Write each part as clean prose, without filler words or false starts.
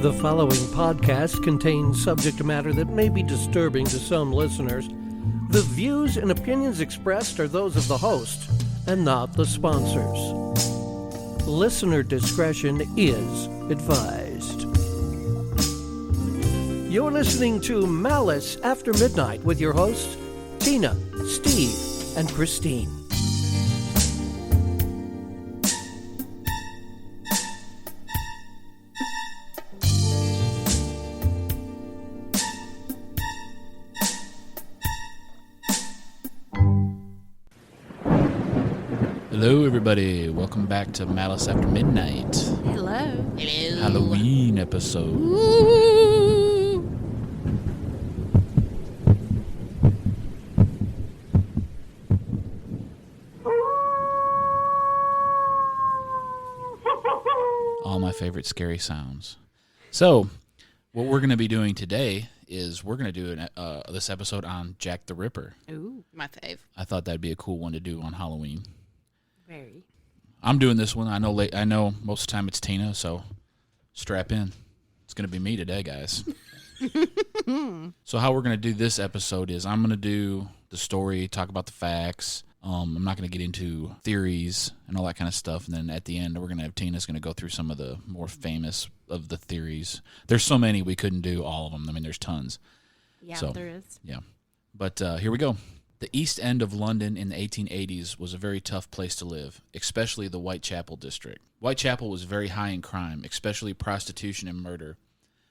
The following podcast contains subject matter that may be disturbing to some listeners. The views and opinions expressed are those of the host and not the sponsors. Listener discretion is advised. You're listening to Malice After Midnight with your hosts, Tina, Steve, and Christine. Hello, everybody. Welcome back to Malice After Midnight. Hello. Hello. Halloween episode. Ooh. All my favorite scary sounds. So, what we're going to be doing today is we're going to do this episode on Jack the Ripper. Ooh, my fave. I thought that'd be a cool one to do on Halloween. Very. I'm doing this one. I know most of the time it's Tina, so strap in. It's going to be me today, guys. So how we're going to do this episode is I'm going to do the story, talk about the facts. I'm not going to get into theories and all that kind of stuff. And then at the end, we're going to have Tina's going to go through some of the more famous of the theories. There's so many we couldn't do all of them. I mean, there's tons. Yeah, so, there is. Yeah. But here we go. The East End of London in the 1880s was a very tough place to live, especially the Whitechapel district. Whitechapel was very high in crime, especially prostitution and murder.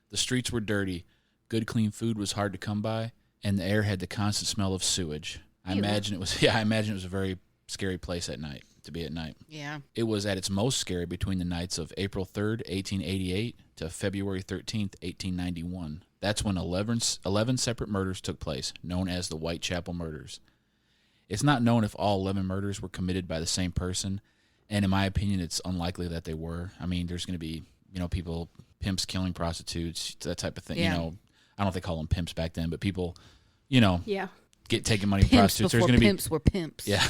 The streets were dirty, good clean food was hard to come by, and the air had the constant smell of sewage. I imagine it was a very scary place at night, to be at night. Yeah. It was at its most scary between the nights of April 3rd, 1888 to February 13th, 1891. That's when 11 separate murders took place, known as the Whitechapel murders. It's not known if all 11 murders were committed by the same person, and in my opinion, it's unlikely that they were. I mean, there's going to be, people, pimps killing prostitutes, that type of thing. Yeah. I don't know if they call them pimps back then, but people, get taking money from Pimps prostitutes. before There's going to be pimps were pimps. Yeah,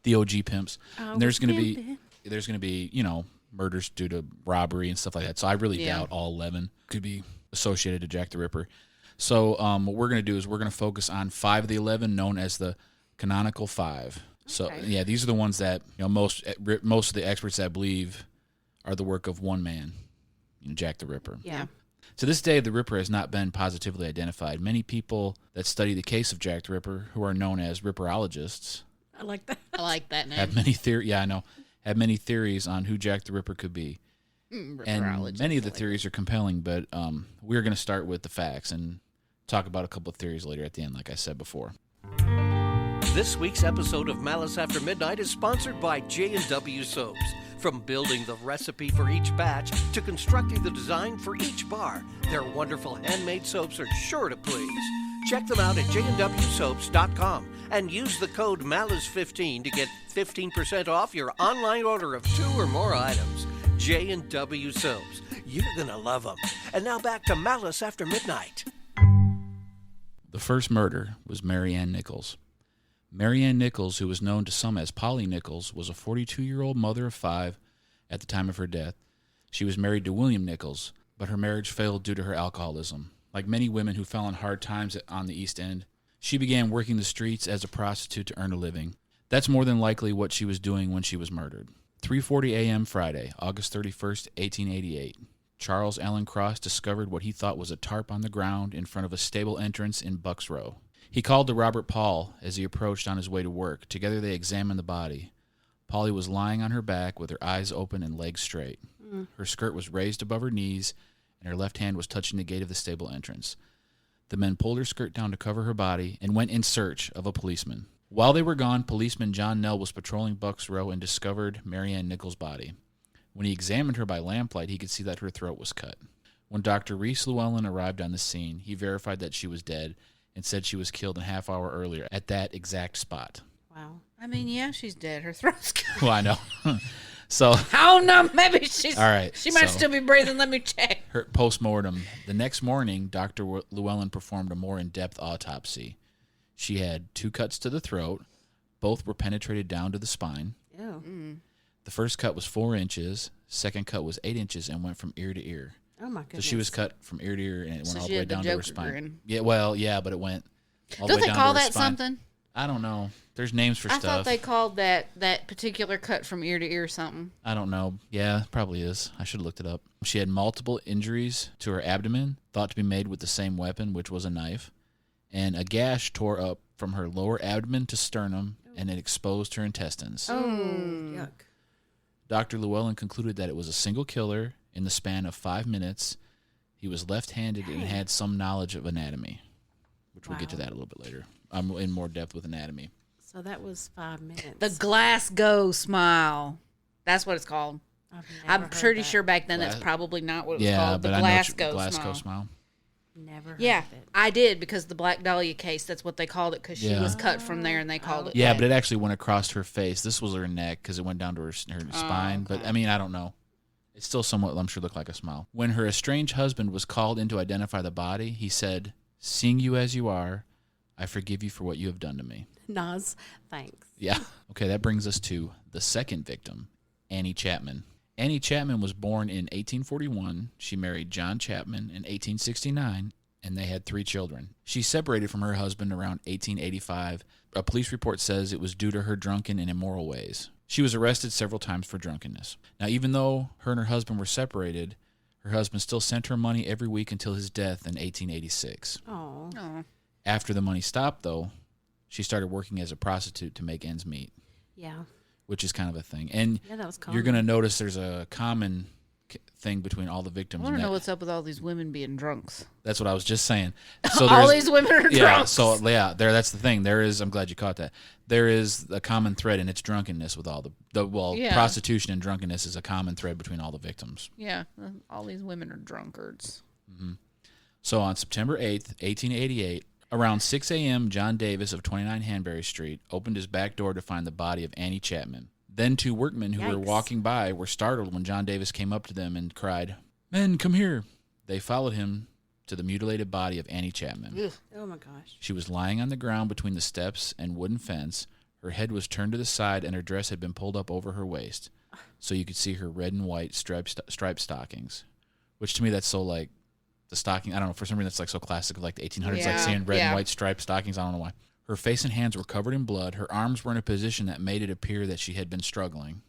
the OG pimps. And there's going to be murders due to robbery and stuff like that. So I really doubt all 11 could be associated to Jack the Ripper. So what we're going to do is we're going to focus on 5 of the 11, known as the canonical 5. So yeah, these are the ones that most of the experts that believe are the work of one man, Jack the Ripper. Yeah. To this day, the Ripper has not been positively identified. Many people that study the case of Jack the Ripper, who are known as Ripperologists, I like that. I like that name. have many theories on who Jack the Ripper could be. And many of the theories are compelling, but we're going to start with the facts and talk about a couple of theories later at the end, like I said before. This week's episode of Malice After Midnight is sponsored by J&W Soaps. From building the recipe for each batch to constructing the design for each bar, their wonderful handmade soaps are sure to please. Check them out at jwsoaps.com and use the code MALICE15 to get 15% off your online order of 2 or more items. J&W Soaps. You're going to love them. And now back to Malice After Midnight. The first murder was Mary Ann Nichols. Mary Ann Nichols, who was known to some as Polly Nichols, was a 42-year-old mother of 5 at the time of her death. She was married to William Nichols, but her marriage failed due to her alcoholism. Like many women who fell on hard times on the East End, she began working the streets as a prostitute to earn a living. That's more than likely what she was doing when she was murdered. 3:40 a.m. Friday, August 31st, 1888. Charles Allen Cross discovered what he thought was a tarp on the ground in front of a stable entrance in Bucks Row. He called to Robert Paul as he approached on his way to work. Together they examined the body. Polly was lying on her back with her eyes open and legs straight. Her skirt was raised above her knees, and her left hand was touching the gate of the stable entrance. The men pulled her skirt down to cover her body and went in search of a policeman. While they were gone, policeman John Nell was patrolling Bucks Row and discovered Mary Ann Nichols' body. When he examined her by lamplight, he could see that her throat was cut. When Dr. Reese Llewellyn arrived on the scene, he verified that she was dead and said she was killed a half hour earlier at that exact spot. Wow. I mean, yeah, she's dead. Her throat's cut. Well, I know. So Oh, no, maybe she's... all right. She might still be breathing. Let me check. Her post-mortem. The next morning, Dr. Llewellyn performed a more in-depth autopsy. She had 2 cuts to the throat. Both were penetrated down to the spine. Oh. The first cut was 4 inches. Second cut was 8 inches and went from ear to ear. Oh, my So goodness. she was cut from ear to ear, and it went all she the way had the down to her Joker spine. grin. Yeah, well, yeah, but it went all the Don't way they down call to her that spine. something? I don't know. There's names for I stuff. thought they called that particular cut from ear to ear something. I don't know. Yeah, probably is. I should have looked it up. She had multiple injuries to her abdomen, thought to be made with the same weapon, which was a knife, and a gash tore up from her lower abdomen to sternum, and it exposed her intestines. Oh, yuck. Dr. Llewellyn concluded that it was a single killer in the span of 5 minutes. He was left-handed and had some knowledge of anatomy, which we'll get to that a little bit later. I'm in more depth with anatomy. So that was 5 minutes. The Glasgow smile. That's what it's called. I'm pretty sure back then that's probably not what it was called. The but Glasgow Glasgow smile. smile. Never heard Yeah, of it. I did because the Black Dahlia case, that's what they called it because she Yeah. was cut from there and they called it Yeah, that. but it actually went across her face. This was her neck because it went down to her spine. But, I mean, I don't know. It still somewhat, I'm sure, looked like a smile. When her estranged husband was called in to identify the body, he said, "Seeing you as you are, I forgive you for what you have done to me." Nas, thanks. Yeah. Okay, that brings us to the second victim, Annie Chapman. Annie Chapman was born in 1841. She married John Chapman in 1869, and they had 3 children. She separated from her husband around 1885. A police report says it was due to her drunken and immoral ways. She was arrested several times for drunkenness. Now, even though her and her husband were separated, her husband still sent her money every week until his death in 1886. Oh. After the money stopped, though, she started working as a prostitute to make ends meet, Yeah. which is kind of a thing. And Yeah, that was common. you're going to notice there's a common thing between all the I victims. want to and know that- what's up with all these women being drunks. That's what I was just saying. So All there's- these women are yeah, drunks. so yeah, that's the thing. There is. I'm glad you caught that. There is a common thread, and it's drunkenness with all Yeah. prostitution and drunkenness is a common thread between all the victims. Yeah, all these women are drunkards. So on September 8th, 1888, around 6 a.m., John Davis of 29 Hanbury Street opened his back door to find the body of Annie Chapman. Then 2 workmen who were Yikes. walking by were startled when John Davis came up to them and cried, "Men, come here." They followed him to the mutilated body of Annie Chapman. Oh, my gosh. She was lying on the ground between the steps and wooden fence. Her head was turned to the side, and her dress had been pulled up over her waist, so you could see her red and white striped stockings. Which to me, that's so like the stocking. I don't know, for some reason, that's like so classic of like the 1800s, like Yeah, seeing red yeah. and white striped stockings. I don't know why. Her face and hands were covered in blood. Her arms were in a position that made it appear that she had been struggling.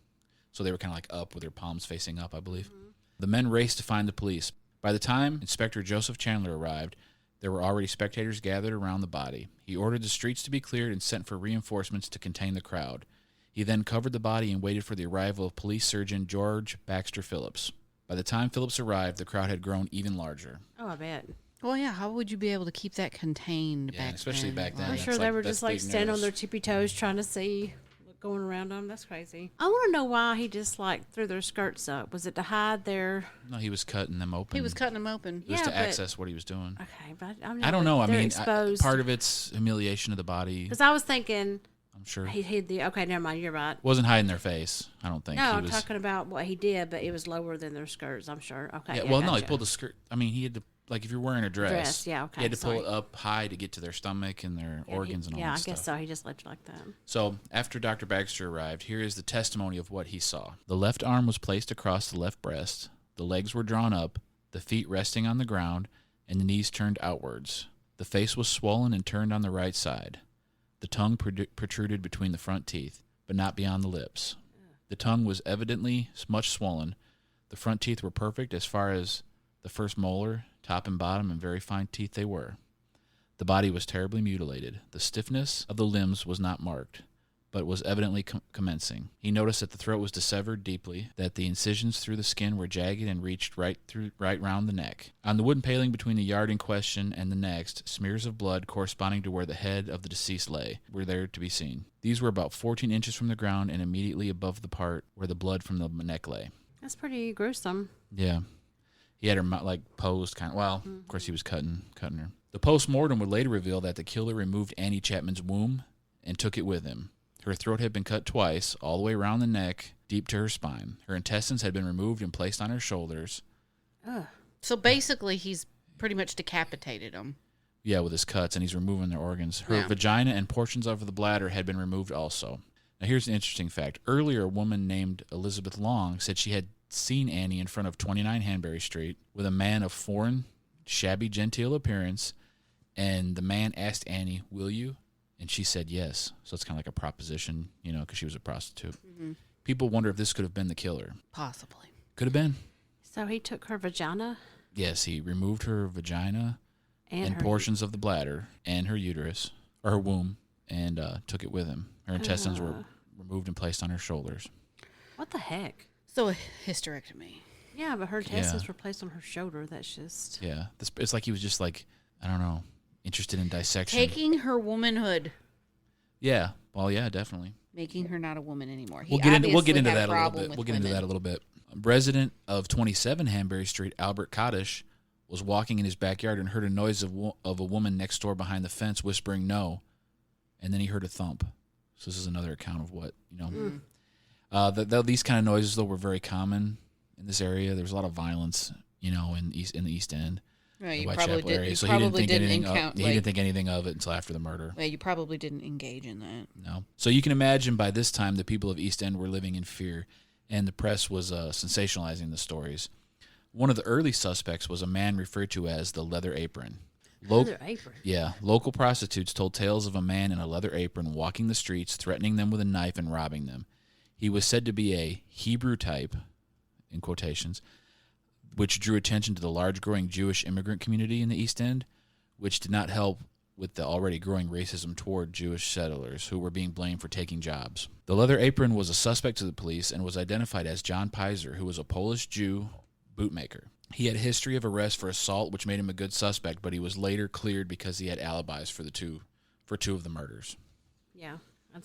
So they were kind of like up with her palms facing up, I believe. The men raced to find the police. By the time Inspector Joseph Chandler arrived, there were already spectators gathered around the body. He ordered the streets to be cleared and sent for reinforcements to contain the crowd. He then covered the body and waited for the arrival of police surgeon George Baxter Phillips. By the time Phillips arrived, the crowd had grown even larger. Oh, I bet. Well, yeah, how would you be able to keep that contained Yeah, back especially then? back then. I'm Like, sure that's they like- were that's just like big standing on news. their tippy toes trying to see what's going around them. That's crazy. I want to know why he just like threw their skirts up. Was it to hide their? No, he was cutting them open. he was cutting them open. It was Yeah, to but- access what he was doing. Okay, but I don't know. I they're mean, exposed. part of it's humiliation of the body. Because I was thinking I'm sure. he hid the. Okay, never mind. You're right. Wasn't hiding their face. I don't think. No, he I'm was, talking about what he did, but it was lower than their skirts. I'm sure. Okay. Yeah, Yeah, well, no, he gotcha. pulled the skirt. I mean, he had to, like, if you're wearing a dress, Yeah, okay. he had to pull sorry. it up high to get to their stomach and their Yeah, organs and all yeah, that I stuff. guess so. He just left it like that. So, after Dr. Baxter arrived, here is the testimony of what he saw. The left arm was placed across the left breast, the legs were drawn up, the feet resting on the ground, and the knees turned outwards. The face was swollen and turned on the right side. The tongue protruded between the front teeth, but not beyond the lips. The tongue was evidently much swollen. The front teeth were perfect as far as the first molar, top and bottom, and very fine teeth they were. The body was terribly mutilated. The stiffness of the limbs was not marked, but was evidently commencing. He noticed that the throat was dissevered deeply, that the incisions through the skin were jagged and reached right round the neck. On the wooden paling between the yard in question and the next, smears of blood corresponding to where the head of the deceased lay were there to be seen. These were about 14 inches from the ground and immediately above the part where the blood from the neck lay. That's pretty gruesome. Yeah. He had her like posed kind of, well, of course he was cutting her. The post-mortem would later reveal that the killer removed Annie Chapman's womb and took it with him. Her throat had been cut twice, all the way around the neck, deep to her spine. Her intestines had been removed and placed on her shoulders. So basically, he's pretty much decapitated them. Yeah, with his cuts, and he's removing their organs. Her Yeah. vagina and portions of the bladder had been removed also. Now, here's an interesting fact. Earlier, a woman named Elizabeth Long said she had seen Annie in front of 29 Hanbury Street with a man of foreign, shabby, genteel appearance, and the man asked Annie, "Will you?" And she said yes. So it's kind of like a proposition, because she was a prostitute. Mm-hmm. People wonder if this could have been the killer. Possibly. Could have been. So he took her vagina? Yes, he removed her vagina and portions of the bladder and her uterus, or her womb, and took it with him. Her intestines were removed and placed on her shoulders. What the heck? So a hysterectomy. Yeah, but her intestines were placed on her shoulder. That's just... Yeah. It's like he was just like, I don't know, interested in dissection. Taking her womanhood. Yeah. Well, yeah, definitely. Making her not a woman anymore. We'll get into that a little bit. We'll get into that a little bit. A resident of 27 Hanbury Street, Albert Cottish, was walking in his backyard and heard a noise of a woman next door behind the fence whispering no, and then he heard a thump. So this is another account of what, these kind of noises, though, were very common in this area. There was a lot of violence, in the East End. Right, the Whitechapel area. So he didn't think anything of it until after the murder. Well, you probably didn't engage in that. No. So you can imagine by this time the people of East End were living in fear, and the press was sensationalizing the stories. One of the early suspects was a man referred to as the Leather Apron. Leather apron? Yeah. Local prostitutes told tales of a man in a leather apron walking the streets, threatening them with a knife and robbing them. He was said to be a Hebrew type, in quotations, which drew attention to the large growing Jewish immigrant community in the East End, which did not help with the already growing racism toward Jewish settlers who were being blamed for taking jobs. The Leather Apron was a suspect to the police and was identified as John Pizer, who was a Polish Jew bootmaker. He had a history of arrest for assault, which made him a good suspect, but he was later cleared because he had alibis for two of the murders. Yeah, I would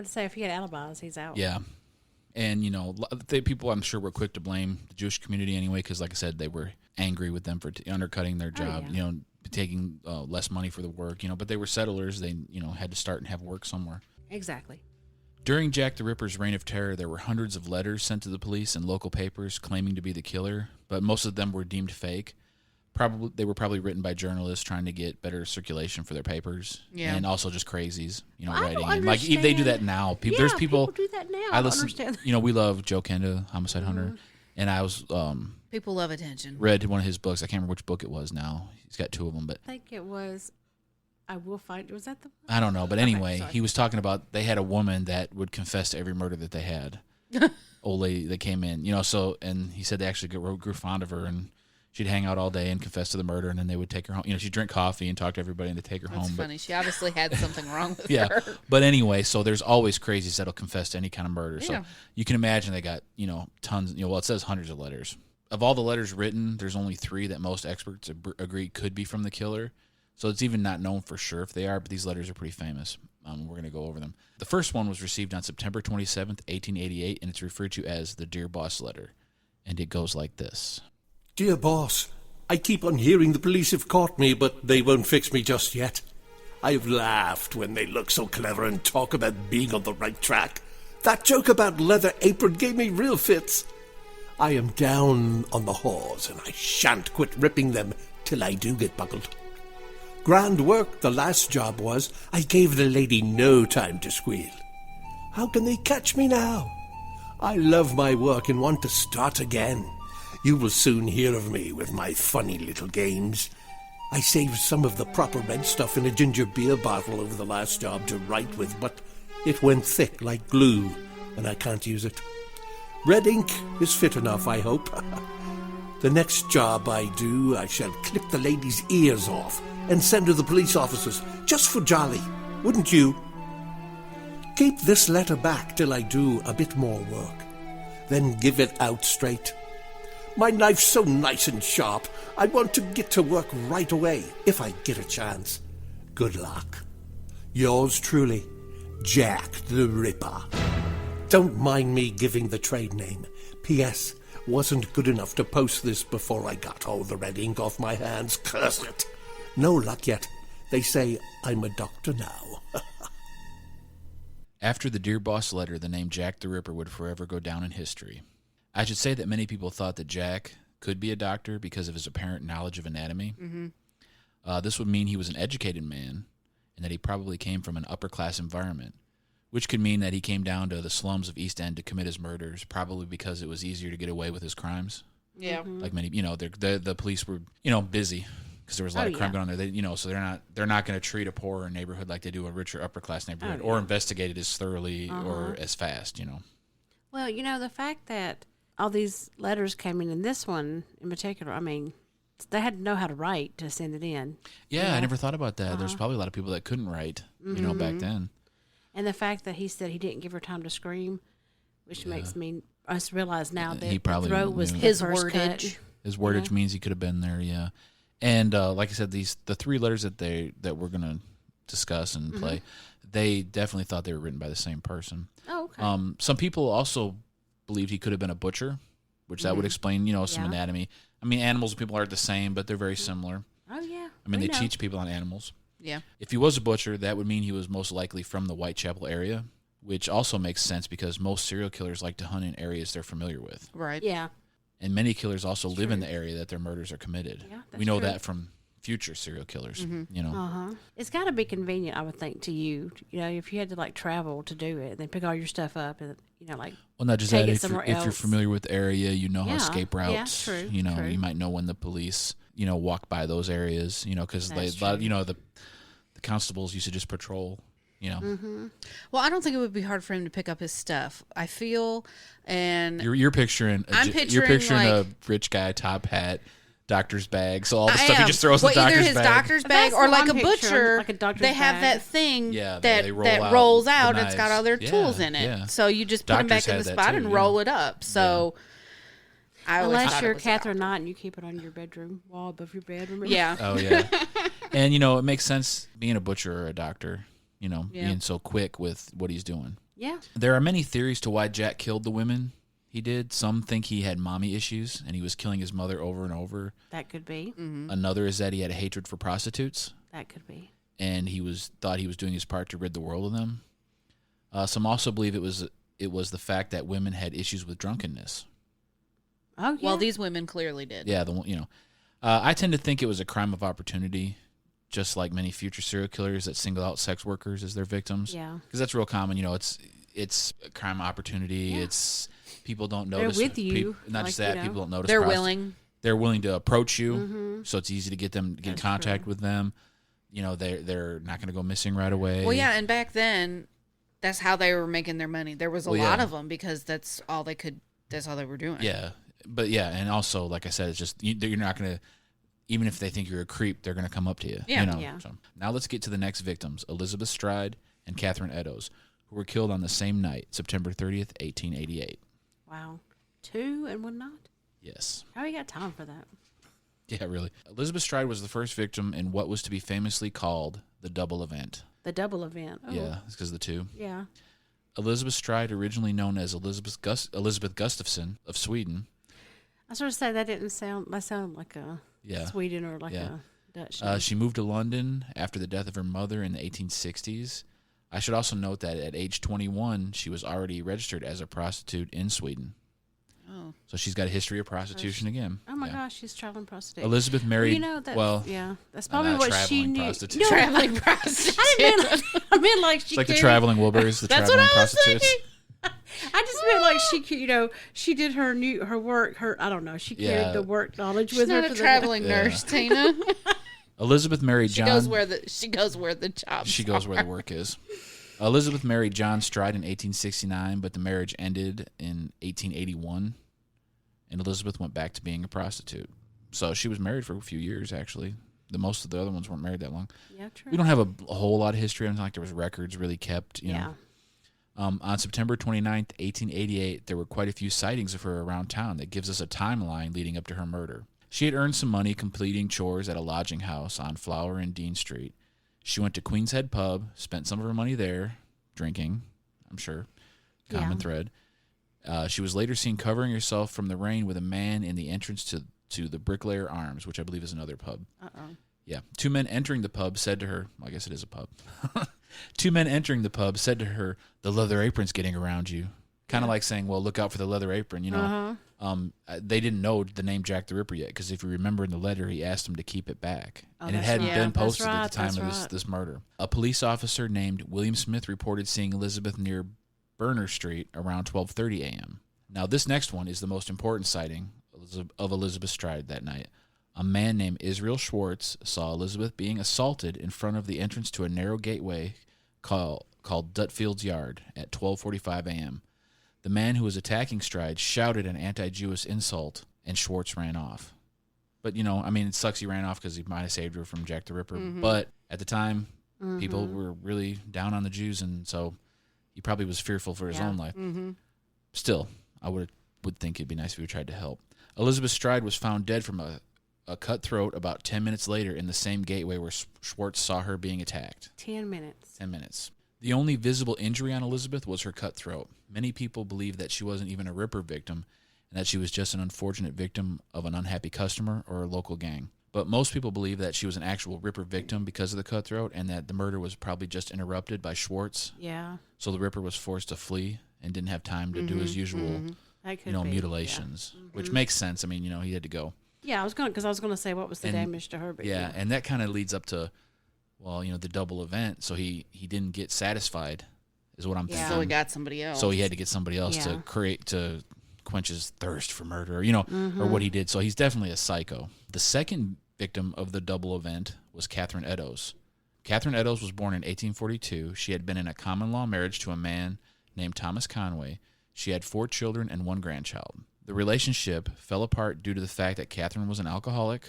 say if he had alibis, he's out. Yeah. And, people, I'm sure, were quick to blame the Jewish community anyway because, like I said, they were angry with them for undercutting their job, taking less money for the work, but they were settlers. They, had to start and have work somewhere. Exactly. During Jack the Ripper's reign of terror, there were hundreds of letters sent to the police and local papers claiming to be the killer, but most of them were deemed fake. They were probably written by journalists trying to get better circulation for their papers, and also just crazies, writing. And like they do that now. There's people do that now. I listen. We love Joe Kenda, Homicide Hunter, and I was people love attention. Read one of his books. I can't remember which book it was now. He's got two of them, but I think it was I Will Find. Was that the one? I don't know, but anyway, he was talking about they had a woman that would confess to every murder that they had. Old lady that came in, and he said they actually grew fond of her, and she'd hang out all day and confess to the murder, and then they would take her home. She'd drink coffee and talk to everybody, and they'd take her home. That's funny. She obviously had something wrong with yeah. her. But anyway, so there's always crazies that'll confess to any kind of murder. Yeah. So you can imagine they got, tons, it says hundreds of letters. Of all the letters written, there's only 3 that most experts agree could be from the killer. So it's even not known for sure if they are, but these letters are pretty famous. We're going to go over them. The first one was received on September 27th, 1888, and it's referred to as the Dear Boss letter. And it goes like this. Dear Boss, I keep on hearing the police have caught me, but they won't fix me just yet. I've laughed when they look so clever and talk about being on the right track. That joke about Leather Apron gave me real fits. I am down on the haws, and I shan't quit ripping them till I do get buckled. Grand work the last job was. I gave the lady no time to squeal. How can they catch me now? I love my work and want to start again. You will soon hear of me with my funny little games. I saved some of the proper red stuff in a ginger beer bottle over the last job to write with, but it went thick like glue, and I can't use it. Red ink is fit enough, I hope. The next job I do, I shall clip the lady's ears off and send to the police officers, just for jolly, wouldn't you? Keep this letter back till I do a bit more work, then give it out straight. My knife's so nice and sharp, I want to get to work right away, if I get a chance. Good luck. Yours truly, Jack the Ripper. Don't mind me giving the trade name. P.S. Wasn't good enough to post this before I got all the red ink off my hands. Curse it. No luck yet. They say I'm a doctor now. After the Dear Boss letter, the name Jack the Ripper would forever go down in history. I should say that many people thought that Jack could be a doctor because of his apparent knowledge of anatomy. Mm-hmm. This would mean he was an educated man and that he probably came from an upper-class environment, which could mean that he came down to the slums of East End to commit his murders, probably because it was easier to get away with his crimes. Yeah. Like many, the police were, busy because there was a lot of crime going on there. They, so they're not going to treat a poorer neighborhood like they do a richer upper class neighborhood, or investigate it as thoroughly or as fast. Well, the fact that all these letters came in this one in particular, I mean, they had to know how to write to send it in. Yeah, I never thought about that. There's probably a lot of people that couldn't write, back then. And the fact that he said he didn't give her time to scream, which makes us realize now that he probably the throat was his first wordage. cut. His wordage means he could have been there, yeah. And like I said, the 3 letters that we're gonna discuss and play, they definitely thought they were written by the same person. Oh, okay. Some people also believed he could have been a butcher, which that would explain, some anatomy. I mean, animals and people aren't the same, but they're very similar. Oh, yeah. I mean, they teach people on animals. Yeah. If he was a butcher, that would mean he was most likely from the Whitechapel area, which also makes sense because most serial killers like to hunt in areas they're familiar with. Right. Yeah. And many killers also live in the area that their murders are committed. Yeah, we know true. that from future serial killers, It's got to be convenient, I would think, to you. If you had to travel to do it, then pick all your stuff up and well, not just take that. it If somewhere you're else. familiar with the area, you know how Yeah. escape Yeah, routes. true, You true. you might know when the police, walk by those areas. Because That's the constables used to just patrol. Well, I don't think it would be hard for him to pick up his stuff. I feel, and You're picturing. I'm You're picturing, picturing a like- rich guy, top hat, doctor's bag. So all the I stuff he am. just throws in the Well, either doctor's his bag. doctor's But bag that's or what like I'm a picturing, butcher. like a doctor's they have bag. that thing Yeah, that they roll out rolls the out. It's got all their knives. tools Yeah, in it. yeah. So you just put them Doctors back in had the that spot too, and yeah. roll it up. So I always Unless thought you're it was a Catherine doctor. Knight and you keep it on your bedroom wall above your bed. Remember? Yeah. Oh yeah, and it makes sense being a butcher or a doctor. Being so quick with what he's doing. Yeah. There are many theories to why Jack killed the women he did. Some think he had mommy issues and he was killing his mother over and over. That could be. Another is that he had a hatred for prostitutes That could be. and thought he was doing his part to rid the world of them. Some also believe it was the fact that women had issues with drunkenness. Oh, yeah. Well, these women clearly did. Yeah, I tend to think it was a crime of opportunity, just like many future serial killers that single out sex workers as their victims. Yeah. Because that's real common. It's a crime of opportunity. Yeah. It's people don't They're notice. with you, Not just like, that, people don't notice. They're willing. They're willing to approach you, so it's easy to get in That's contact true. with them. They're not going to go missing right away. Well, yeah, and back then, that's how they were making their money. There was a Well, lot yeah. of them because that's all they were doing. Yeah, but yeah, and also like I said, it's just you're not going to. Even if they think you're a creep, they're going to come up to you. Yeah. Yeah. So now let's get to the next victims: Elizabeth Stride and Catherine Eddowes, who were killed on the same night, September 30th, 1888. Wow. 2 and 1 night? Yes. How you got time for that? Yeah, really. Elizabeth Stride was the first victim in what was to be famously called the double event. The double event. Oh, Yeah, it's because of the two. Yeah. Elizabeth Stride, originally known as Elizabeth Gustafsson of Sweden. I sort of say that sounded like a Yeah. Sweden or like Yeah. a Dutch name. She moved to London after the death of her mother in the 1860s. I should also note that at age 21, she was already registered as a prostitute in Sweden. Oh. So she's got a history of prostitution again. Oh my Yeah. gosh, she's traveling prostitute. Elizabeth married. Yeah, that's probably not what traveling she knew. prostitute. No, Traveling prostitute. I mean like she. It's like the carried- traveling Wilburys, the That's traveling what I was prostitutes. thinking. I just meant like she did her work. I don't know. She carried Yeah. the work knowledge She's with her. not a to traveling Yeah. nurse, Tina. Elizabeth married She John. goes where the job. She goes where the work is. Elizabeth married John Stride in 1869, but the marriage ended in 1881, and Elizabeth went back to being a prostitute. So she was married for a few years, actually. Most of the other ones weren't married that long. Yeah, true. We don't have a whole lot of history. I don't think there was records really kept. You Yeah. know. On September 29th, 1888, there were quite a few sightings of her around town that gives us a timeline leading up to her murder. She had earned some money completing chores at a lodging house on Flower and Dean Street. She went to Queen's Head Pub, spent some of her money there, drinking, I'm sure, common Yeah. thread. She was later seen covering herself from the rain with a man in the entrance to the Bricklayer Arms, which I believe is another pub. Uh-oh. Yeah. Two men entering the pub said to her, well, I guess it is a pub. Two men entering the pub said to her, "The leather apron's getting around you." Kind of like saying, well, look out for the leather apron, you know. Uh-huh. They didn't know the name Jack the Ripper yet, because if you remember in the letter, he asked him to keep it back. Oh, and it hadn't been posted at the time of right. this murder. A police officer named William Smith reported seeing Elizabeth near Berner Street around 12:30 a.m. Now, this next one is the most important sighting of Elizabeth Stride that night. A man named Israel Schwartz saw Elizabeth being assaulted in front of the entrance to a narrow gateway called Dutfield's Yard at 12:45 a.m. The man who was attacking Stride shouted an anti-Jewish insult, and Schwartz ran off. But, it sucks he ran off because he might have saved her from Jack the Ripper. Mm-hmm. But at the time, people were really down on the Jews, and so he probably was fearful for his own life. Mm-hmm. Still, I would think it'd be nice if he tried to help. Elizabeth Stride was found dead from a cut throat about 10 minutes later in the same gateway where Schwartz saw her being attacked. 10 minutes. 10 minutes. The only visible injury on Elizabeth was her cut throat. Many people believe that she wasn't even a Ripper victim and that she was just an unfortunate victim of an unhappy customer or a local gang. But most people believe that she was an actual Ripper victim because of the cutthroat, and that the murder was probably just interrupted by Schwartz. Yeah. So the Ripper was forced to flee and didn't have time to do his usual, mutilations, which makes sense. I mean, he had to go. Yeah, I was going to say what was the damage to her, but yeah, and that kind of leads up to, the double event. So he didn't get satisfied, is what I'm thinking. So he got somebody else. So he had to get somebody else to quench his thirst for murder, or what he did. So he's definitely a psycho. The second victim of the double event was Catherine Eddowes. Catherine Eddowes was born in 1842. She had been in a common law marriage to a man named Thomas Conway. She had 4 children and 1 grandchild. The relationship fell apart due to the fact that Catherine was an alcoholic.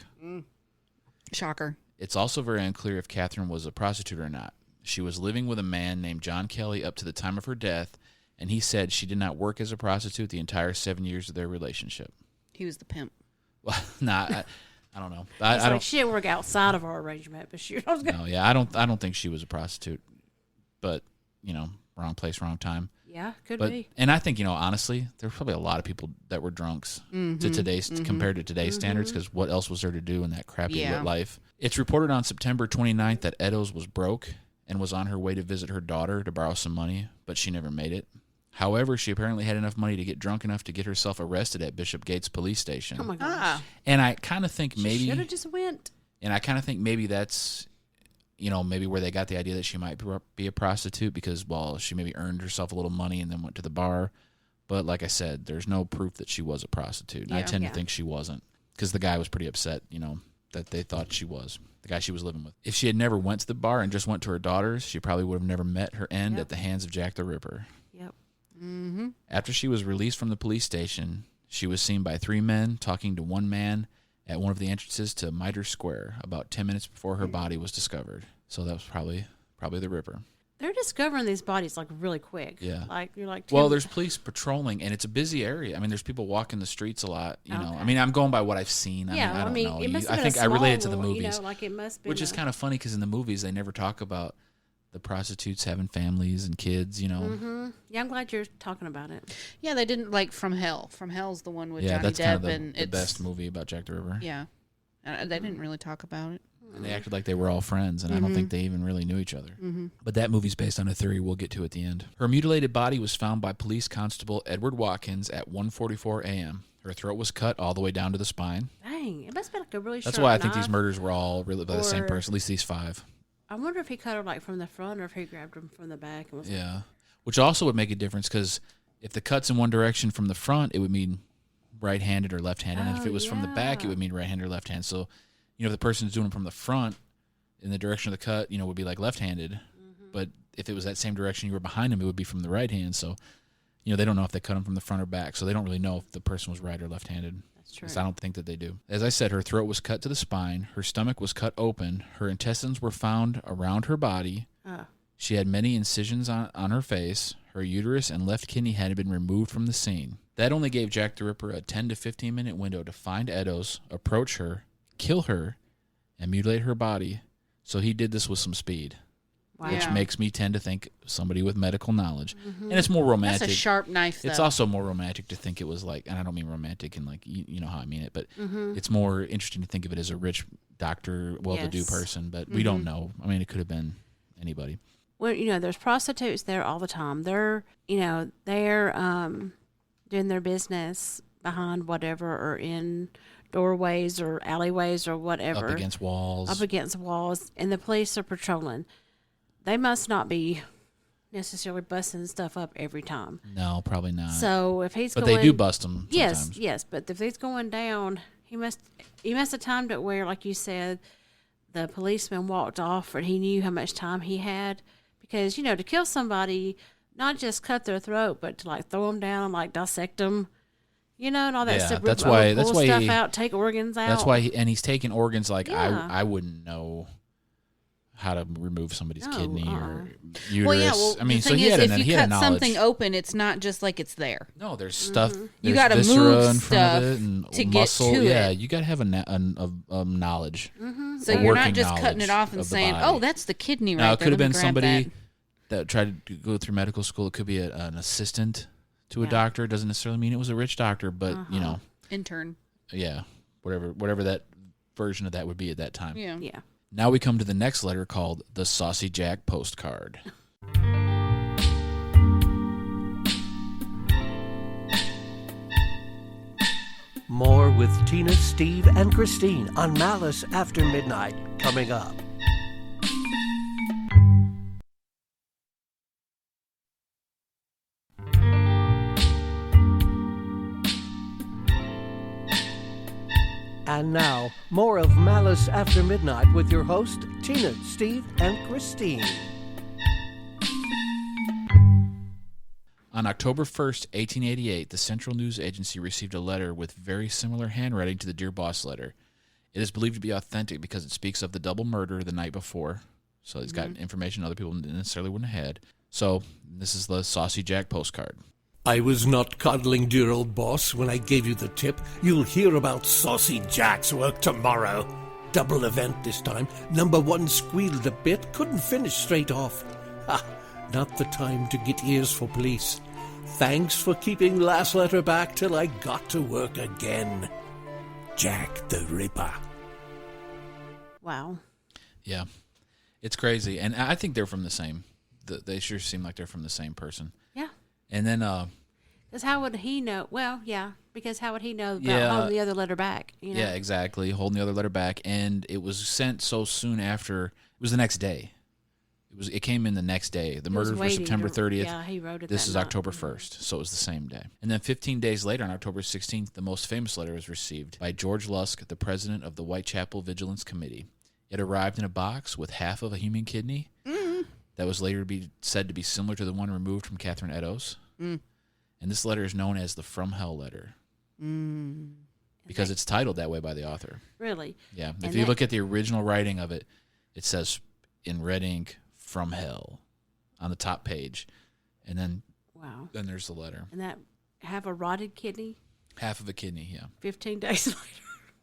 Shocker. It's also very unclear if Catherine was a prostitute or not. She was living with a man named John Kelly up to the time of her death, and he said she did not work as a prostitute the entire 7 years of their relationship. He was the pimp. Well, I don't know. She didn't work outside of our arrangement, but she was good. No, yeah, I don't think she was a prostitute, but wrong place, wrong time. Yeah, could be. And I think honestly, there's probably a lot of people that were drunks to today's compared to today's standards, because what else was there to do in that crappy lit life? It's reported on September 29th that Eddowes was broke and was on her way to visit her daughter to borrow some money, but she never made it. However, she apparently had enough money to get drunk enough to get herself arrested at Bishop Gates Police Station. Oh my gosh! And I kind of think maybe she should have just went. And I kind of think maybe that's, maybe where they got the idea that she might be a prostitute, because, she maybe earned herself a little money and then went to the bar. But like I said, there's no proof that she was a prostitute. And I tend to think she wasn't, because the guy was pretty upset, that they thought she was, the guy she was living with. If she had never went to the bar and just went to her daughters, she probably would have never met her end at the hands of Jack the Ripper. Yep. Mm-hmm. After she was released from the police station, she was seen by 3 men talking to one man at one of the entrances to Mitre Square about 10 minutes before her body was discovered. So that was probably the Ripper. They're discovering these bodies really quick. Yeah. You're like. Well, there's police patrolling, and it's a busy area. I mean, there's people walking the streets a lot. Okay. I mean, I'm going by what I've seen. I don't know. It must have I been think I relate it to the small, movies, it must be. which is kind of funny because in the movies they never talk about the prostitutes having families and kids. Mm-hmm. Yeah, I'm glad you're talking about it. Yeah, they didn't like From Hell. From Hell's the one with Johnny that's Depp, kind of and the it's best movie about Jack the Ripper. Yeah, they didn't really talk about it. And they acted like they were all friends, and I don't think they even really knew each other. Mm-hmm. But that movie's based on a theory we'll get to at the end. Her mutilated body was found by police constable Edward Watkins at 1:44 a.m. Her throat was cut all the way down to the spine. Dang, it must have been a really That's sharp why I think knife. these murders were all really by the same person, at least these 5. I wonder if he cut her from the front or if he grabbed her from the back. And was which also would make a difference, because if the cut's in one direction from the front, it would mean right-handed or left-handed, and if it was from the back, it would mean right-handed or left-handed. So, if the person's doing it from the front, in the direction of the cut, would be like left-handed. Mm-hmm. But if it was that same direction you were behind him, it would be from the right hand. So, they don't know if they cut him from the front or back. So they don't really know if the person was right or left-handed. That's true. I don't think that they do. As I said, her throat was cut to the spine. Her stomach was cut open. Her intestines were found around her body. She had many incisions on her face. Her uterus and left kidney had been removed from the scene. That only gave Jack the Ripper a 10 to 15-minute window to find Eddowes, approach her, kill her, and mutilate her body. So he did this with some speed, which makes me tend to think somebody with medical knowledge. Mm-hmm. And it's more romantic. That's a sharp knife, though. It's also more romantic to think it was like, and I don't mean romantic and like, you know how I mean it, but it's more interesting to think of it as a rich doctor, well-to-do person, but we don't know. I mean, it could have been anybody. Well, there's prostitutes there all the time. They're doing their business, behind whatever or in doorways or alleyways or whatever. Up against walls. And the police are patrolling. They must not be necessarily busting stuff up every time. No, probably not. So if he's but going... they do bust them sometimes. Yes. But if he's going down, he must have timed it where, like you said, the policeman walked off and he knew how much time he had. Because, to kill somebody, not just cut their throat, but to, like, throw them down, like, dissect them, and all that stuff. That's why stuff out, take organs out. That's why he's taking organs like I wouldn't know how to remove somebody's kidney or uterus. I mean, so he had if you cut knowledge. something open, it's not just like it's there. No, there's stuff. You got to move stuff and to muscle. get to it. You got to have a knowledge. So you're not just cutting it off and saying, "Oh, that's the kidney right there." Now, it could have been somebody that tried to go through medical school. It could be an assistant to a doctor. It doesn't necessarily mean it was a rich doctor, but intern. Yeah, whatever that version of that would be at that time. Yeah. Now we come to the next letter called the Saucy Jack Postcard. More with Tina, Steve, and Christine on Malice After Midnight coming up. And now, more of Malice After Midnight with your host, Tina, Steve, and Christine. On October 1st, 1888, the Central News Agency received a letter with very similar handwriting to the Dear Boss letter. It is believed to be authentic because it speaks of the double murder the night before. So it's got information other people necessarily wouldn't have had. So this is the Saucy Jack postcard. I was not coddling dear old boss when I gave you the tip. You'll hear about Saucy Jack's work tomorrow. Double event this time. Number one squealed a bit, couldn't finish straight off. Ha! Not the time to get ears for police. Thanks for keeping last letter back till I got to work again. Jack the Ripper. Wow. Yeah. It's crazy. And I think they're from the same. They sure seem like they're from the same person. Yeah. And then... Because how would he know? Well, yeah. Because how would he know about holding the other letter back? Yeah, exactly. Holding the other letter back. And it was sent so soon after... It was the next day. It came in the next day. The murders were September 30th. Yeah, he wrote it. This is October 1st, so it was the same day. And then 15 days later, on October 16th, the most famous letter was received by George Lusk, the president of the Whitechapel Vigilance Committee. It arrived in a box with half of a human kidney that was later said to be similar to the one removed from Catherine Eddowes. And this letter is known as the From Hell letter because it's titled that way by the author. Really? Yeah. If you look at the original writing of it, it says in red ink, From Hell on the top page. And then then there's the letter. And that have a rotted kidney? Half of a kidney, yeah. 15 days later.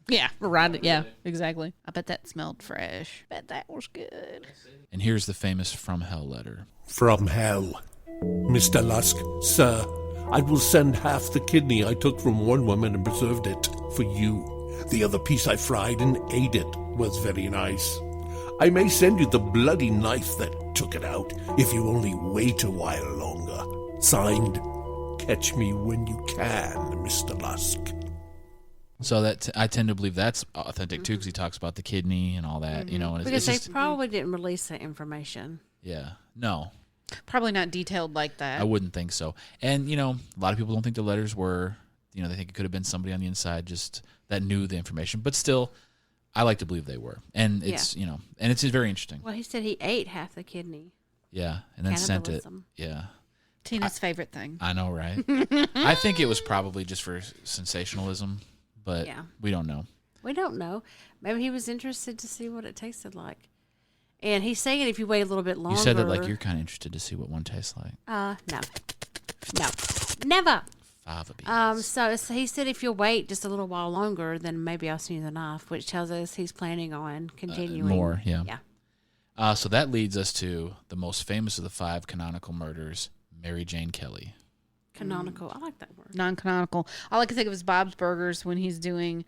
Yeah, rotted. Yeah, exactly. I bet that smelled fresh. Bet that was good. And here's the famous From Hell letter. From hell. Mr. Lusk, sir, I will send half the kidney I took from one woman and preserved it for you. The other piece I fried and ate it was very nice. I may send you the bloody knife that took it out if you only wait a while longer. Signed, Catch Me When You Can, Mr. Lusk. So that I tend to believe that's authentic too, because he talks about the kidney and all that, you know. And Because it's they probably didn't release that information. Yeah, no, Probably not detailed like that. I wouldn't think so. And a lot of people don't think the letters were, they think it could have been somebody on the inside just that knew the information. But still, I like to believe they were, and it's and it's very interesting. Well, he said he ate half the kidney. Yeah, and then sent it. Cannibalism. Yeah. Tina's favorite thing. I know, right? I think it was probably just for sensationalism, but we don't know. We don't know. Maybe he was interested to see what it tasted like. And he's saying if you wait a little bit longer. You said that like you're kind of interested to see what one tastes like. No, never. Fava beans. So he said if you'll wait just a little while longer, then maybe I'll send you the knife, which tells us he's planning on continuing. More, yeah. Yeah. So that leads us to the most famous of the 5 canonical murders, Mary Jane Kelly. Canonical. I like that word. Non-canonical. All I can think of is Bob's Burgers when he's doing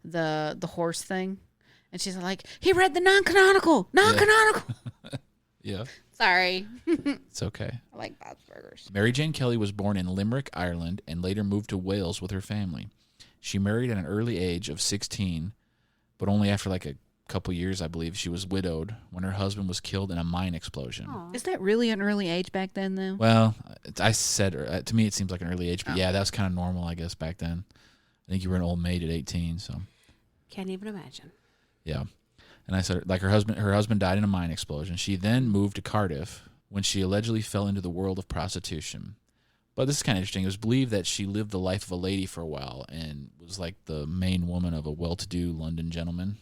the horse thing. And she's like, he read the non-canonical. Non-canonical. Yeah. Sorry. It's okay. I like Bob's Burgers. Mary Jane Kelly was born in Limerick, Ireland, and later moved to Wales with her family. She married at an early age of 16, but only after like a couple years, I believe, she was widowed when her husband was killed in a mine explosion. Aw. Is that really an early age back then, though? Well, I said, to me, it seems like an early age, but yeah, that was kind of normal, I guess, back then. I think you were an old maid at 18, so. Can't even imagine. Yeah. And I said, like, her husband died in a mine explosion. She then moved to Cardiff when she allegedly fell into the world of prostitution. But this is kind of interesting. It was believed that she lived the life of a lady for a while and was like the main woman of a well-to-do London gentleman.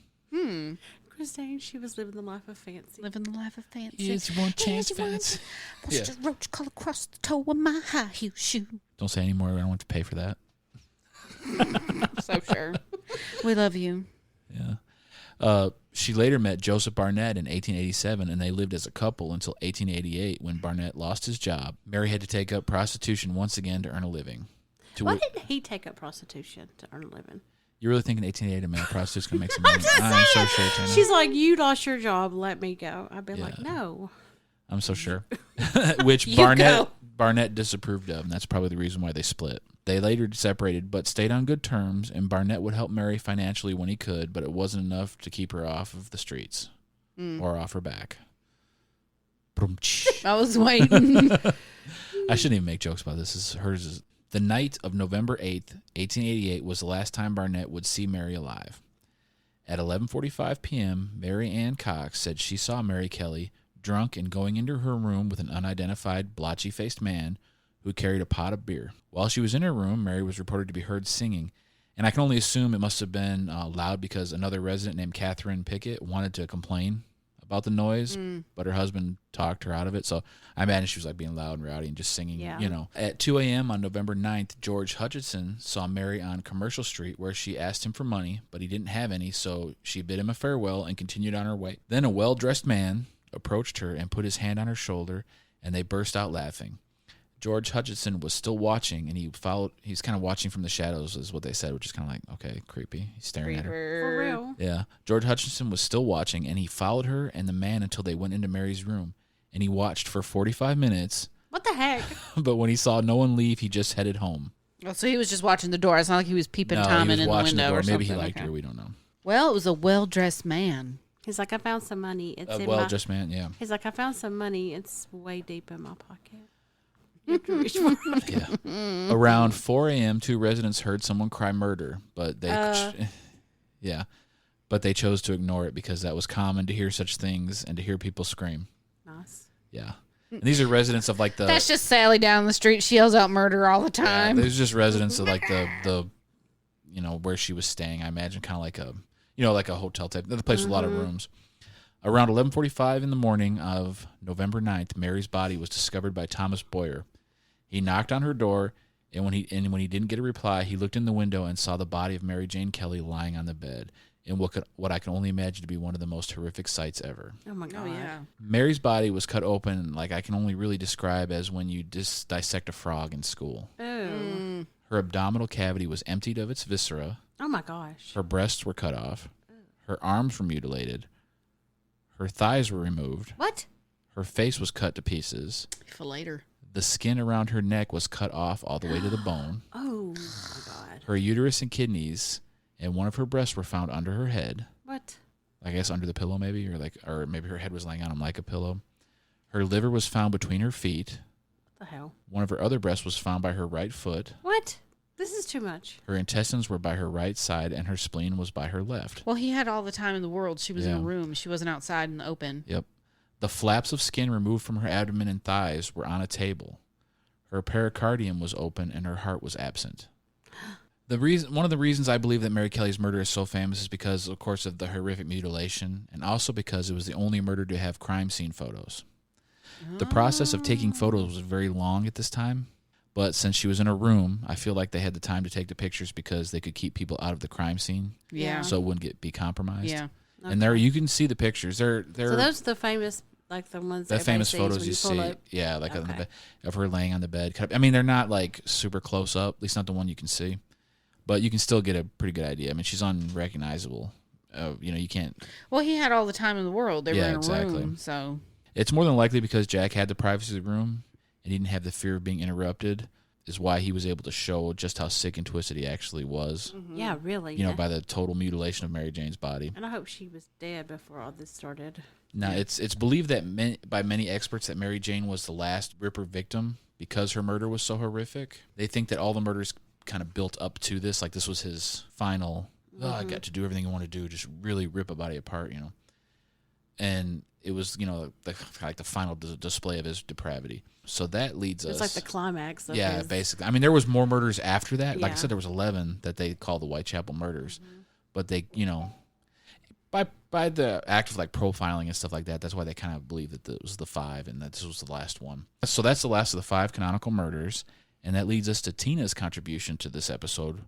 Christine, she was living the life of fancy. Living the life of fancy. Here's one chance, fancy. What's the roach call across the toe of my high heel shoe? Don't say anymore. I don't want to pay for that. So sure. We love you. Yeah. She later met Joseph Barnett in 1887, and they lived as a couple until 1888 when Barnett lost his job. Mary had to take up prostitution once again to earn a living. Why didn't he take up prostitution to earn a living? You really think in 1888 a man prostitute's going to make some money? I'm so sure, Tina. She's like, you lost your job, let me go. I've been like, no. I'm so sure. Which You Barnett disapproved of, and that's probably the reason why they split. They later separated, but stayed on good terms, and Barnett would help Mary financially when he could, but it wasn't enough to keep her off of the streets or off her back. I was waiting. I shouldn't even make jokes about this. Hers is the night of November 8th, 1888 was the last time Barnett would see Mary alive. At 11:45 p.m., Mary Ann Cox said she saw Mary Kelly drunk and going into her room with an unidentified, blotchy-faced man who carried a pot of beer. While she was in her room, Mary was reported to be heard singing, and I can only assume it must have been loud because another resident named Catherine Pickett wanted to complain about the noise, but her husband talked her out of it. So I imagine she was like being loud and rowdy and just singing, you know. At 2 a.m. on November 9th, George Hutchinson saw Mary on Commercial Street where she asked him for money, but he didn't have any, so she bid him a farewell and continued on her way. Then a well-dressed man approached her and put his hand on her shoulder, and they burst out laughing. George Hutchinson was still watching, and he's kind of watching from the shadows, is what they said, which is kind of like, okay, creepy. He's staring at her. For real. Yeah. George Hutchinson was still watching, and he followed her and the man until they went into Mary's room, and he watched for 45 minutes. What the heck? But when he saw no one leave, he just headed home. Oh, so he was just watching the door. It's not like he was peeping Tom in the window or something. Maybe he liked her. We don't know. Well, it was a well-dressed man. He's like, I found some money. It's in well-dressed man, yeah. He's like, I found some money. It's way deep in my pocket. You have to reach for it. Yeah. Around 4 a.m., 2 residents heard someone cry murder, but they chose to ignore it because that was common to hear such things and to hear people scream. Nice. Yeah. And these are residents of like the... That's just Sally down the street. She yells out murder all the time. Yeah, there's just residents of like the you know, where she was staying. I imagine kind of like a, you know, like a hotel type. The place with a lot of rooms. Around 11:45 in the morning of November 9th, Mary's body was discovered by Thomas Boyer. He knocked on her door, and when he didn't get a reply, he looked in the window and saw the body of Mary Jane Kelly lying on the bed in what I can only imagine to be one of the most horrific sights ever. Oh, my God. Oh, yeah. Mary's body was cut open like I can only really describe as when you dissect a frog in school. Oh. Her abdominal cavity was emptied of its viscera. Oh, my gosh. Her breasts were cut off. Her arms were mutilated. Her thighs were removed. What? Her face was cut to pieces. Fillet her. The skin around her neck was cut off all the way to the bone. Oh, my God. Her uterus and kidneys and one of her breasts were found under her head. What? I guess under the pillow maybe, or maybe her head was laying on him like a pillow. Her liver was found between her feet. What the hell? One of her other breasts was found by her right foot. What? This is too much. Her intestines were by her right side, and her spleen was by her left. Well, he had all the time in the world. She was in a room. She wasn't outside in the open. Yep. The flaps of skin removed from her abdomen and thighs were on a table. Her pericardium was open, and her heart was absent. One of the reasons I believe that Mary Kelly's murder is so famous is because, of course, of the horrific mutilation, and also because it was the only murder to have crime scene photos. The process of taking photos was very long at this time. But since she was in her room, I feel like they had the time to take the pictures because they could keep people out of the crime scene. Yeah. So it wouldn't be compromised. Yeah. Okay. And there you can see the pictures. They're So those are the famous, like the ones the that famous everybody photos you sees when see. pull up. Yeah, like on the Okay. bed, of her laying on the bed. I mean, they're not like super close up, at least not the one you can see. But you can still get a pretty good idea. I mean, she's unrecognizable. You know, you can't. Well, he had all the time in the world. They were in a room, so. It's more than likely because Jack had the privacy of the room and he didn't have the fear of being interrupted. is why he was able to show just how sick and twisted he actually was. Yeah, really. You know, by the total mutilation of Mary Jane's body. And I hope she was dead before all this started. Now, it's believed that by many experts that Mary Jane was the last Ripper victim because her murder was so horrific. They think that all the murders kind of built up to this. Like, this was his final, I got to do everything I want to do, just really rip a body apart, you know. And it was, you know, the final display of his depravity. So that leads us... It's like the climax of yeah, his... basically. I mean, there was more murders after that. Like I Yeah. said, there was 11 that they call the Whitechapel murders. But they, you know, by the act of like profiling and stuff like that, that's why they kind of believe that it was the 5 and that this was the last one. So that's the last of the 5 canonical murders. And that leads us to Tina's contribution to this episode.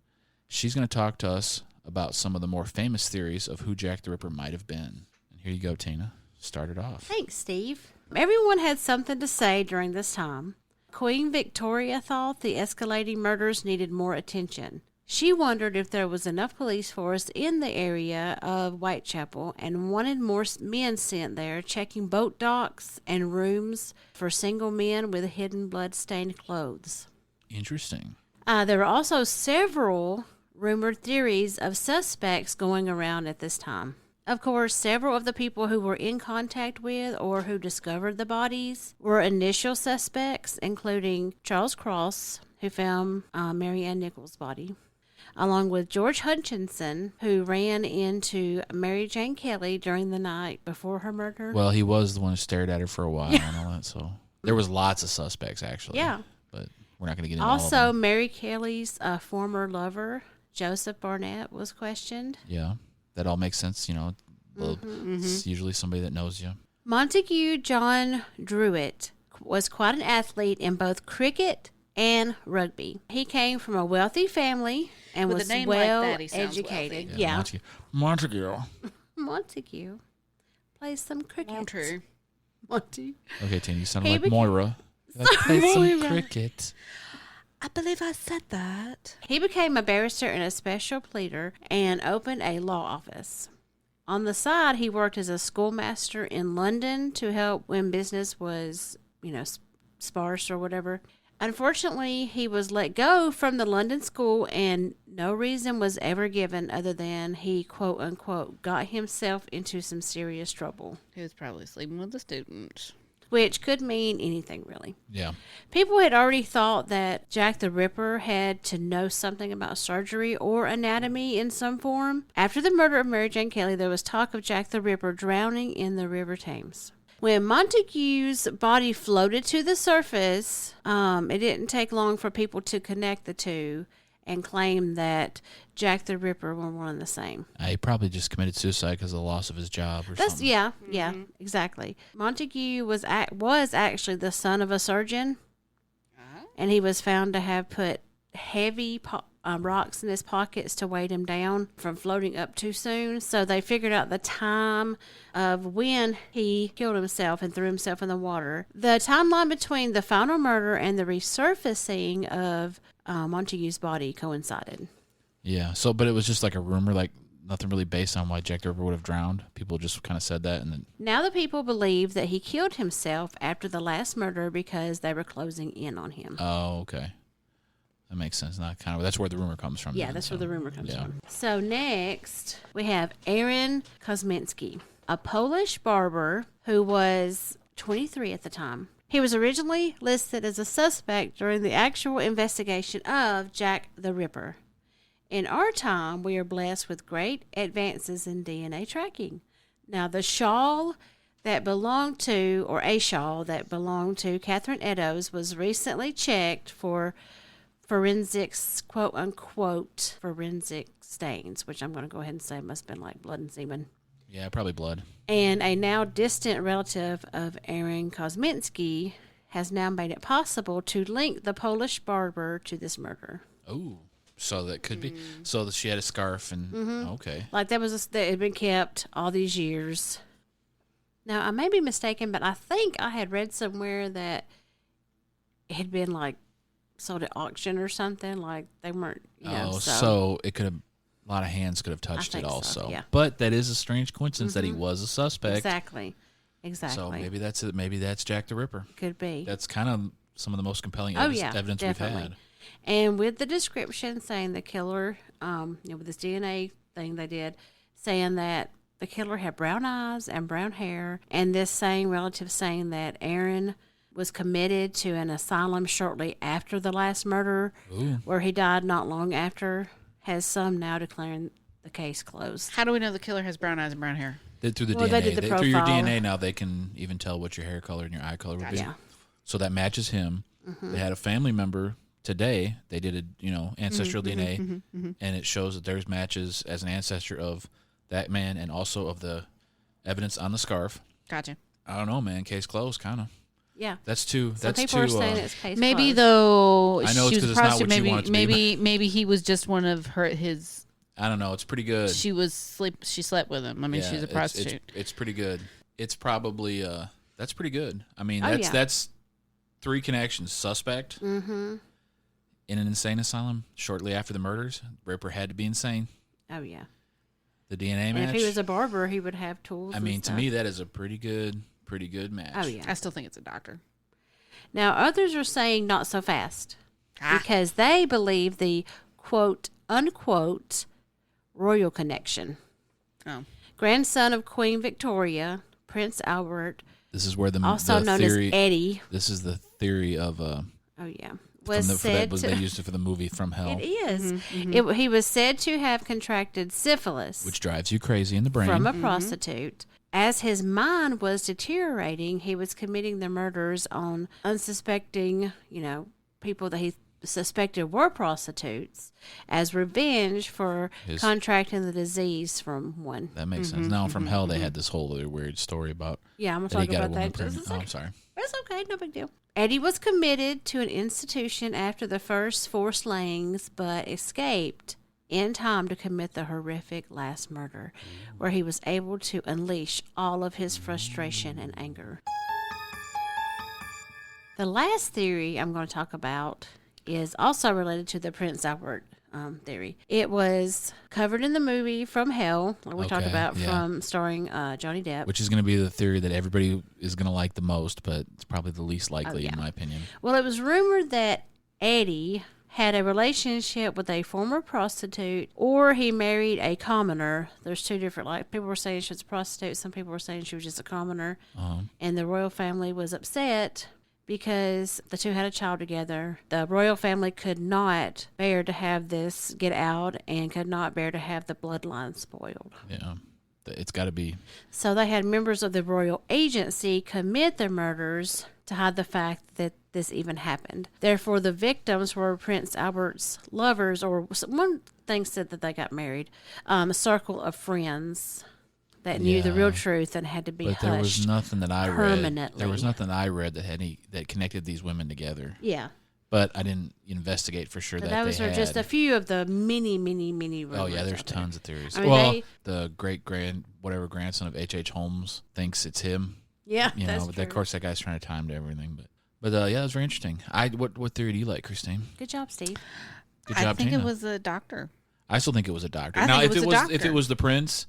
She's going to talk to us about some of the more famous theories of who Jack the Ripper might have been. And here you go, Tina. Start it off. Thanks, Steve. Everyone had something to say during this time. Queen Victoria thought the escalating murders needed more attention. She wondered if there was enough police force in the area of Whitechapel and wanted more men sent there checking boat docks and rooms for single men with hidden blood-stained clothes. Interesting. There were also several rumored theories of suspects going around at this time. Of course, several of the people who were in contact with or who discovered the bodies were initial suspects, including Charles Cross, who found Mary Ann Nichols' body, along with George Hutchinson, who ran into Mary Jane Kelly during the night before her murder. Well, he was the one who stared at her for a while and all that, so there was lots of suspects, actually. Yeah. But we're not going to get into all of Also, them. Mary Kelly's former lover, Joseph Barnett, was questioned. Yeah, that all makes sense, you know. It's usually somebody that knows you. Montague John Druitt was quite an athlete in both cricket and rugby. He came from a wealthy family and With a was name like well that, he sounds educated. wealthy. Yeah. Montague. Montague plays some cricket. Montague. Montague. Okay, Tina, you sound He like became- Moira. Let's play some Moira. cricket. I believe I said that. He became a barrister and a special pleader and opened a law office. On the side, he worked as a schoolmaster in London to help when business was, sparse or whatever. Unfortunately, he was let go from the London school and no reason was ever given other than he, quote unquote, got himself into some serious trouble, He was probably sleeping with a student. which could mean anything really. Yeah. People had already thought that Jack the Ripper had to know something about surgery or anatomy in some form. After the murder of Mary Jane Kelly, there was talk of Jack the Ripper drowning in the River Thames. When Montague's body floated to the surface, it didn't take long for people to connect the two and claim that Jack the Ripper were one and the same. He probably just committed suicide because of the loss of his job or That's something. yeah, exactly. Montague was actually the son of a surgeon, and he was found to have put heavy rocks in his pockets to weight him down from floating up too soon. So they figured out the time of when he killed himself and threw himself in the water. The timeline between the final murder and the resurfacing of Montague's body coincided. Yeah. So, but it was just like a rumor, like nothing really based on why Jack the Ripper would have drowned. People just kind of said that, and then Now the people believe that he killed himself after the last murder because they were closing in on him. oh, okay, that makes sense. Not kind of. That's where the rumor comes from. Yeah, then, that's so, where the rumor comes yeah. from. So next, we have Aaron Kosminski, a Polish barber who was 23 at the time. He was originally listed as a suspect during the actual investigation of Jack the Ripper. In our time, we are blessed with great advances in DNA tracking. Now, the shawl that belonged to, or a shawl that belonged to Catherine Eddowes was recently checked for forensics, quote unquote, forensic stains, which I'm going to go ahead and say must have been like blood and semen. Yeah, probably blood. And a now distant relative of Aaron Kosminski has now made it possible to link the Polish barber to this murder. Oh, so that could be. So that she had a scarf and okay. Like that had been kept all these years. Now I may be mistaken, but I think I had read somewhere that it had been like sold at auction or something. Like they weren't. So it could have. A lot of hands could have touched it think so, also. yeah. But that is a strange coincidence that he was a suspect. Exactly. So maybe that's it. Maybe that's Jack the Ripper. Could be. That's kind of some of the most compelling Oh, evidence we've definitely. had. And with the description saying the killer, with this DNA thing they did, saying that the killer had brown eyes and brown hair, and this same relative saying that Aaron was committed to an asylum shortly after the last murder, where he died not long after, has some now declaring the case closed. How do we know the killer has brown eyes and brown hair? Through the Well, DNA. they did the Through your profile. DNA now, they can even tell what your hair color and your eye color would be. Yeah. So that matches him. They had a family member today. They did ancestral DNA, and it shows that there's matches as an ancestor of that man and also of the evidence on the scarf. Gotcha. I don't know, man. Case closed, kind of. Yeah. That's too. Some That's people too. are saying it's case Maybe closed. though I know it's she 'cause was it's not prostitute. what you Maybe want it to be, maybe he was just one of his. I don't know. It's pretty good. She slept with him. I mean, she's a prostitute. It's pretty good. It's probably that's pretty good. I mean, Oh, that's 3 connections. Suspect Mm-hmm. in an insane asylum shortly after the murders. Ripper had to be insane. Oh, yeah. The DNA And match. if he was a barber, he would have tools. I and mean, to stuff. me, that is a pretty good match. Oh, yeah. I still think it's a doctor. Now, others are saying not so fast Ah. because they believe the quote unquote royal connection. Oh, Grandson of Queen Victoria, Prince Albert, This is where the also the known theory, as Eddie. This is the theory of Oh, yeah. from Was the, said they to. used it for the movie From Hell, It is. Mm-hmm, He was said to have contracted syphilis which drives you crazy in the brain. from a prostitute. As his mind was deteriorating, he was committing the murders on unsuspecting, people that he suspected were prostitutes as revenge for contracting the disease from one. That makes sense. Now, From Hell, they had this whole other weird story about Yeah, I'm that going he to talk got a about woman that just a pregnant. Oh, second. I'm sorry. It's okay, no big deal. Eddie was committed to an institution after the first 4 slayings, but escaped in time to commit the horrific last murder, where he was able to unleash all of his frustration and anger. The last theory I'm going to talk about is also related to the Prince Albert theory. It was covered in the movie From Hell, like we talked Okay, about, yeah. from starring Johnny Depp. Which is going to be the theory that everybody is going to like the most, but it's probably the least likely, yeah. in my opinion. Well, it was rumored that Eddie had a relationship with a former prostitute, or he married a commoner. There's 2 different, people were saying she was a prostitute, some people were saying she was just a commoner. And the royal family was upset because the 2 had a child together. The royal family could not bear to have this get out and could not bear to have the bloodline spoiled. Yeah. It's got to be. So they had members of the royal agency commit their murders to hide the fact that this even happened. Therefore, the victims were Prince Albert's lovers, or one thing said that they got married, a circle of friends that knew the real truth and had to be But hushed. there was nothing that I read. permanently. There was nothing that I read that had that connected these women together. Yeah. But I didn't investigate for sure But that those they are had. just a few of the many rumors. Oh yeah, there's out there. tons of theories. I mean, well, the grandson of H.H. Holmes thinks it's him. Yeah, You that's know, but true. of course that guy's trying to time to everything. But yeah, that was very interesting. What theory do you like, Christine? Good job, Steve. Good job, I think Tina. it was a doctor. I still think it was a doctor. I Now, think if it was a if it doctor. was the prince,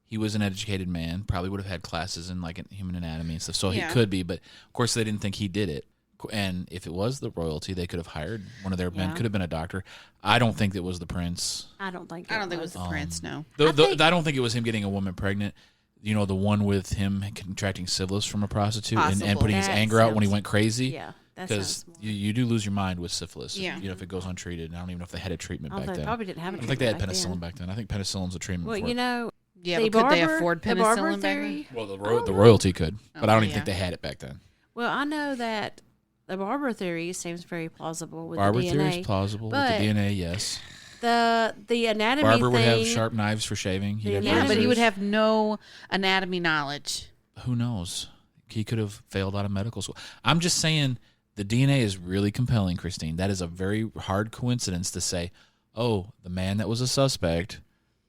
he was an educated man. Probably would have had classes in like human anatomy and stuff. So Yeah. he could be. But of course, they didn't think he did it. And if it was the royalty, they could have hired one of their men. Yeah. Could have been a doctor. I don't think it was the prince. I don't think I don't think it was the prince. No. I don't think it was him getting a woman pregnant. You know, the one with him contracting syphilis from a prostitute and Possible. putting his That anger out when he sounds- went crazy. Yeah, that Because sounds more. you do lose your mind with syphilis. Yeah. You know, if it goes untreated. And I don't even know if they had a treatment Oh, back they then. probably didn't have a I don't think they had treatment back penicillin then. back then. I think penicillin's a treatment Well, for you it. know, Yeah, the but could they barber- afford the barber penicillin back then? theory? Well, the royalty could, but I don't even yeah. think they had it back then. Well, I know that the barber theory seems very plausible with Barber the theory DNA. is plausible but with the DNA, yes. The anatomy Barber thing. would have sharp knives for shaving. He'd have Yeah, Yeah, but he would razors. have no anatomy knowledge. Who knows? He could have failed out of medical school. I'm just saying the DNA is really compelling, Christine. That is a very hard coincidence to say, oh, the man that was a suspect,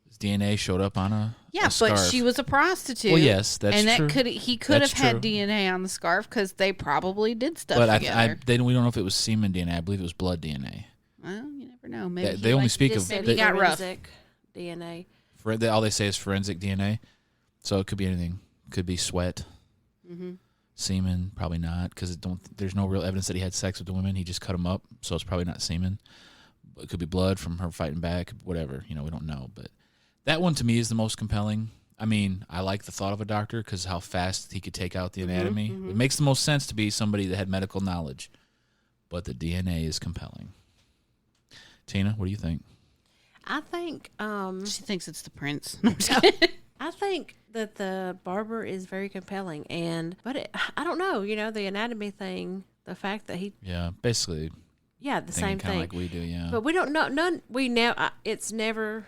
his DNA showed up on a But scarf. she was a prostitute. Well, yes, that's and true. He could That's have had true. DNA on the scarf because they probably did stuff But together. we don't know if it was semen DNA. I believe it was blood DNA. Well, you never know. Maybe They only speak just of said Maybe he got rough. forensic DNA. all they say is forensic DNA, so it could be anything. Could be sweat. Mm-hmm. Semen, probably not, because there's no real evidence that he had sex with the women. He just cut them up, so it's probably not semen. It could be blood from her fighting back, whatever. We don't know. But that one to me is the most compelling. I mean, I like the thought of a doctor because how fast he could take out the anatomy. It makes the most sense to be somebody that had medical knowledge. But the DNA is compelling. Tina, what do you think? I think She thinks it's the prince. I think that the barber is very compelling, but I don't know. The anatomy thing, the fact that he basically the same kind thing of like we do, But we don't know. It's never.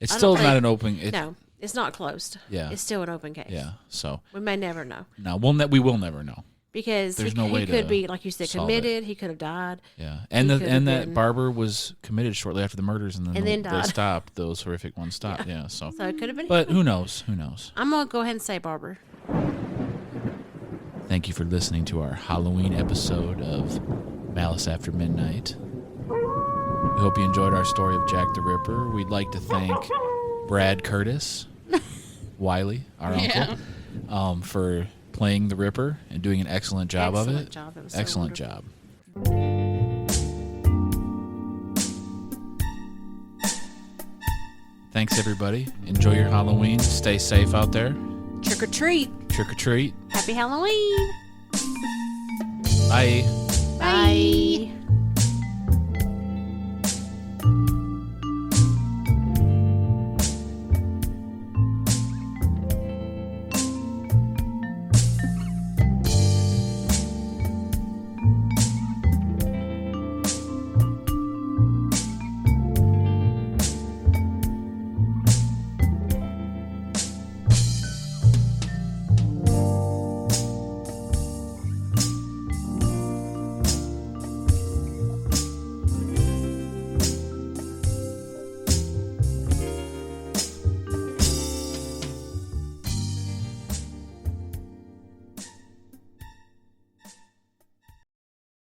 It's I still don't not think- an open. No, it's not closed. Yeah. It's still an open case. Yeah, so We may never know no, we will never know. because There's he, no way he could to be, like you said, solve committed. He could have died. Yeah, and He could've that been- barber was committed shortly after the murders, and then they died. stopped. Those horrific ones stopped. Yeah, so So it could have been. but who knows? Who knows? I'm gonna go ahead and say barber. Thank you for listening to our Halloween episode of Malice After Midnight. We hope you enjoyed our story of Jack the Ripper. We'd like to thank Brad Curtis, Wiley, our uncle, for playing the Ripper and doing an excellent job of it. Job. It was so Excellent wonderful. job. Thanks, everybody. Enjoy your Halloween. Stay safe out there. Trick or treat. Trick or treat. Happy Halloween. Bye. Bye.